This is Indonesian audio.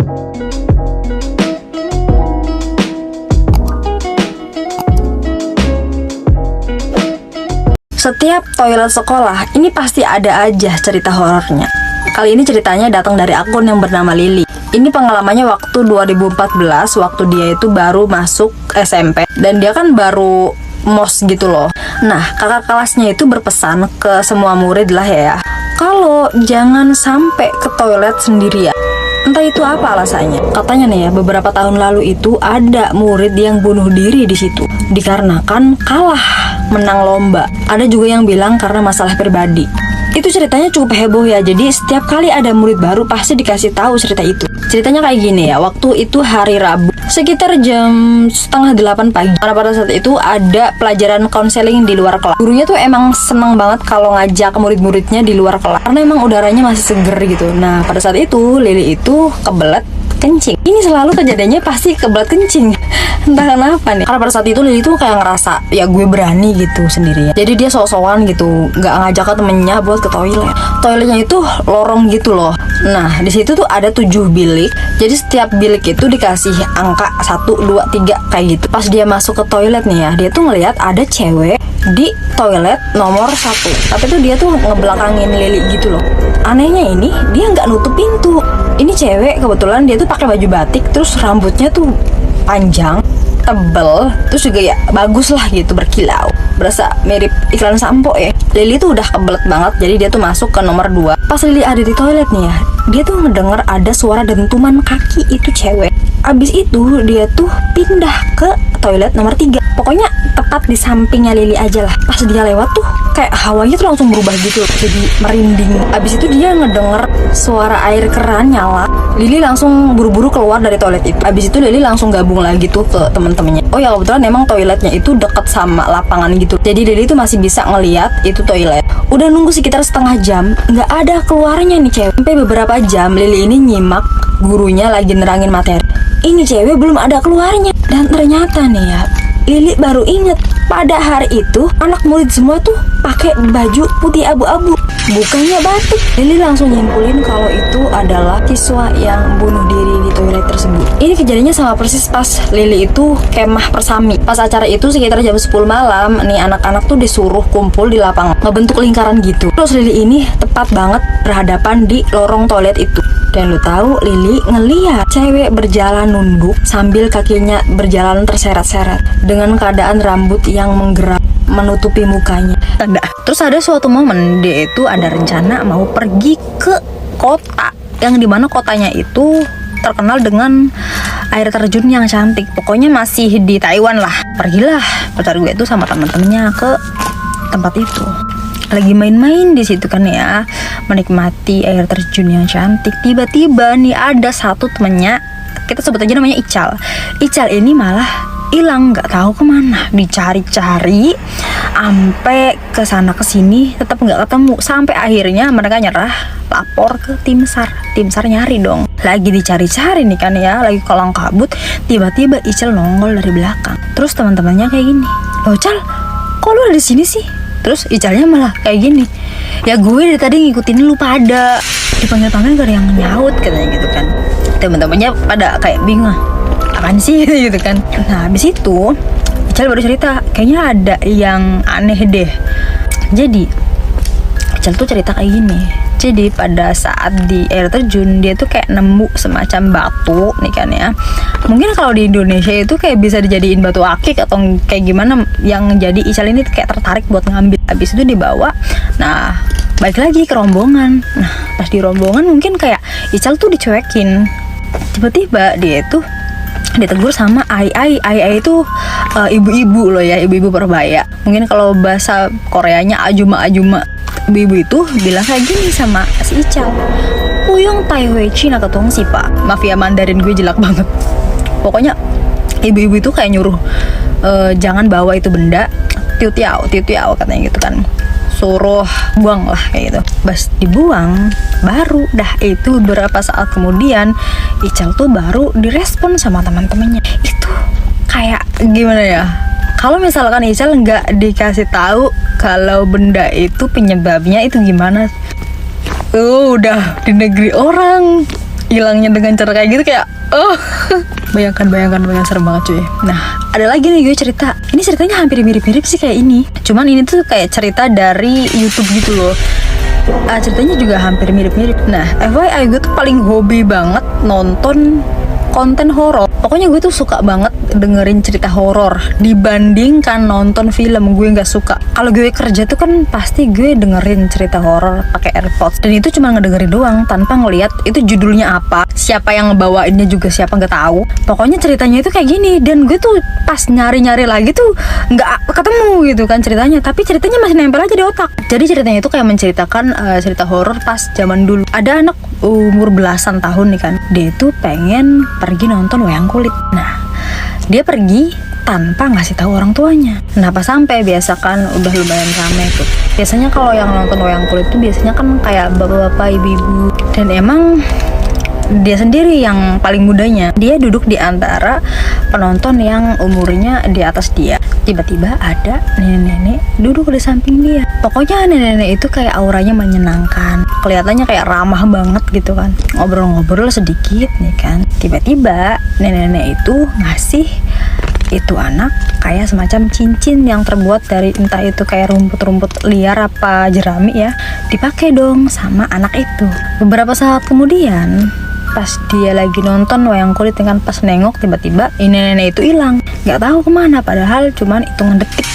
Setiap toilet sekolah ini pasti ada aja cerita horornya. Kali ini ceritanya datang dari akun yang bernama Lily. Ini pengalamannya waktu 2014, waktu dia itu baru masuk SMP. Dan dia kan baru mos gitu loh. Nah, kakak kelasnya itu berpesan ke semua murid lah ya, kalau jangan sampai ke toilet sendirian. Entah itu apa alasannya. Katanya nih ya, beberapa tahun lalu itu ada murid yang bunuh diri di situ dikarenakan kalah menang lomba. Ada juga yang bilang karena masalah pribadi. Itu ceritanya cukup heboh ya. Jadi setiap kali ada murid baru pasti dikasih tahu cerita itu. Ceritanya kayak gini ya. Waktu itu hari Rabu sekitar jam 7:30 pagi. Karena pada saat itu ada pelajaran konseling di luar kelas. Gurunya tuh emang seneng banget kalau ngajak murid-muridnya di luar kelas karena emang udaranya masih seger gitu. Nah, pada saat itu Lily itu kebelet kencing. Ini selalu kejadiannya pasti kebelet kencing. Entah kenapa nih. Karena pada saat itu Lily tuh kayak ngerasa ya gue berani gitu sendirian. Jadi dia sok-sokan gitu, nggak ngajak ke temennya buat ke toilet. Toiletnya itu lorong gitu loh. Nah, di situ tuh ada 7 bilik. Jadi setiap bilik itu dikasih angka 1, 2, 3 kayak gitu. Pas dia masuk ke toilet nih ya, dia tuh ngelihat ada cewek di toilet nomor 1. Tapi tuh dia tuh ngebelakangin Lily gitu loh. Anehnya ini dia nggak nutup pintu. Ini cewek kebetulan dia tuh pakai baju batik, terus rambutnya tuh panjang, tebel, terus juga ya bagus lah gitu, berkilau, berasa mirip iklan sampo ya. Lily tuh udah kebelet banget, jadi dia tuh masuk ke nomor 2. Pas Lily ada di toilet nih ya, dia tuh ngedenger ada suara dentuman kaki itu cewek. Abis itu dia tuh pindah ke toilet nomor 3. Pokoknya tepat di sampingnya Lily aja lah. Pas dia lewat tuh kayak hawanya tuh langsung berubah gitu, jadi merinding. Abis itu dia ngedenger suara air keran nyala. Lily langsung buru-buru keluar dari toilet itu. Abis itu Lily langsung gabung lagi tuh ke temen-temennya. Oh ya, kebetulan emang toiletnya itu deket sama lapangan gitu. Jadi Lily tuh masih bisa ngeliat itu toilet. Udah nunggu sekitar setengah jam, nggak ada keluarnya nih cewek. Sampai beberapa jam Lily ini nyimak gurunya lagi nerangin materi. Ini cewek belum ada keluarnya. Dan ternyata nih ya, Lily baru inget pada hari itu anak murid semua tuh pakai baju putih abu-abu, bukannya batik. Lily langsung nyimpulin kalau itu adalah siswa yang bunuh diri di toilet tersebut. Ini kejadiannya sama persis pas Lily itu kemah persami. Pas acara itu sekitar jam 10 malam, nih anak-anak tuh disuruh kumpul di lapangan, ngebentuk lingkaran gitu. Terus Lily ini tepat banget berhadapan di lorong toilet itu. Dan lu tahu, Lily ngeliat cewek berjalan nunduk sambil kakinya berjalan terseret-seret dengan keadaan rambut yang menggerak menutupi mukanya. Terus ada suatu momen dia itu ada rencana mau pergi ke kota yang dimana kotanya itu terkenal dengan air terjun yang cantik. Pokoknya masih di Taiwan lah. Pergilah pacar gue itu sama teman-temannya ke tempat itu. Lagi main-main di situ kan ya, menikmati air terjun yang cantik. Tiba-tiba nih ada satu temennya, kita sebut aja namanya Ical. Ical ini malah hilang, nggak tahu kemana. Dicari-cari, sampai kesana kesini tetap nggak ketemu. Sampai akhirnya mereka nyerah, lapor ke tim SAR. Tim SAR nyari dong. Lagi dicari-cari nih kan ya, lagi kolang kabut. Tiba-tiba Ical nongol dari belakang. Terus teman-temannya kayak gini, "Loh Cal, kok lu ada di sini sih?" Terus Icalnya malah kayak gini, "Ya gue dari tadi ngikutin lu pada." Dipanggil-panggil gak ada yang nyaut katanya gitu kan. Teman-temannya pada kayak bingung, apaan sih gitu kan. Nah habis itu Ical baru cerita, kayaknya ada yang aneh deh. Jadi Ical tuh cerita kayak gini. Jadi pada saat di air terjun dia tuh kayak nemu semacam batu nih kan ya. Mungkin kalau di Indonesia itu kayak bisa dijadiin batu akik atau kayak gimana, yang jadi Ical ini kayak tertarik buat ngambil. Habis itu dibawa. Nah, balik lagi ke rombongan. Nah, pas di rombongan mungkin kayak Ical tuh dicuekin. Tiba-tiba dia tuh ditegur sama Ai itu ibu-ibu loh ya, ibu-ibu Persebaya. Mungkin kalau bahasa Koreanya ajuma-ajuma. Ibu-ibu itu bilang kayak gini sama si Ical, "Puyong Taiwei Cina ketong sih pak." Mafia Mandarin gue jelek banget. Pokoknya ibu-ibu itu kayak nyuruh jangan bawa itu benda, tiu tiao katanya gitu kan. Suruh buang lah kayak gitu. Bas dibuang, baru dah itu beberapa saat kemudian Ical tuh baru direspon sama teman-temannya. Itu kayak gimana ya? Kalau misalkan Ical nggak dikasih tahu kalau benda itu penyebabnya itu gimana, udah di negeri orang hilangnya dengan cara kayak gitu kayak bayangkan serem banget cuy. Nah ada lagi nih gue cerita, ini ceritanya hampir mirip-mirip sih kayak ini, cuman ini tuh kayak cerita dari YouTube gitu loh. Ceritanya juga hampir mirip-mirip. Nah FYI gue tuh paling hobi banget nonton konten horor. Pokoknya gue tuh suka banget dengerin cerita horor dibandingkan nonton film. Gue nggak suka. Kalau gue kerja tuh kan pasti gue dengerin cerita horor pakai AirPods, dan itu cuma ngedengerin doang tanpa ngelihat itu judulnya apa, siapa yang ngebawainnya juga siapa nggak tahu. Pokoknya ceritanya itu kayak gini, dan gue tuh pas nyari-nyari lagi tuh nggak ketemu gitu kan ceritanya, tapi ceritanya masih nempel aja di otak. Jadi ceritanya itu kayak menceritakan cerita horor pas zaman dulu. Ada anak umur belasan tahun nih kan, dia itu pengen pergi nonton wayang kulit. Nah dia pergi tanpa ngasih tahu orang tuanya. Nah pas sampai biasa kan udah lumayan rame tuh. Biasanya kalau yang nonton wayang kulit tuh biasanya kan kayak bapak-bapak, ibu-ibu, dan emang dia sendiri yang paling mudanya. Dia duduk di antara penonton yang umurnya di atas dia. Tiba-tiba ada nenek-nenek duduk di samping dia. Pokoknya nenek-nenek itu kayak auranya menyenangkan, kelihatannya kayak ramah banget gitu kan. Ngobrol-ngobrol sedikit nih kan, tiba-tiba nenek-nenek itu ngasih itu anak kayak semacam cincin yang terbuat dari entah itu kayak rumput-rumput liar apa jerami ya, dipakai dong sama anak itu. Beberapa saat kemudian pas dia lagi nonton wayang kulit dengan pas nengok, tiba-tiba ini nenek itu hilang, nggak tahu kemana, padahal cuman hitungan detik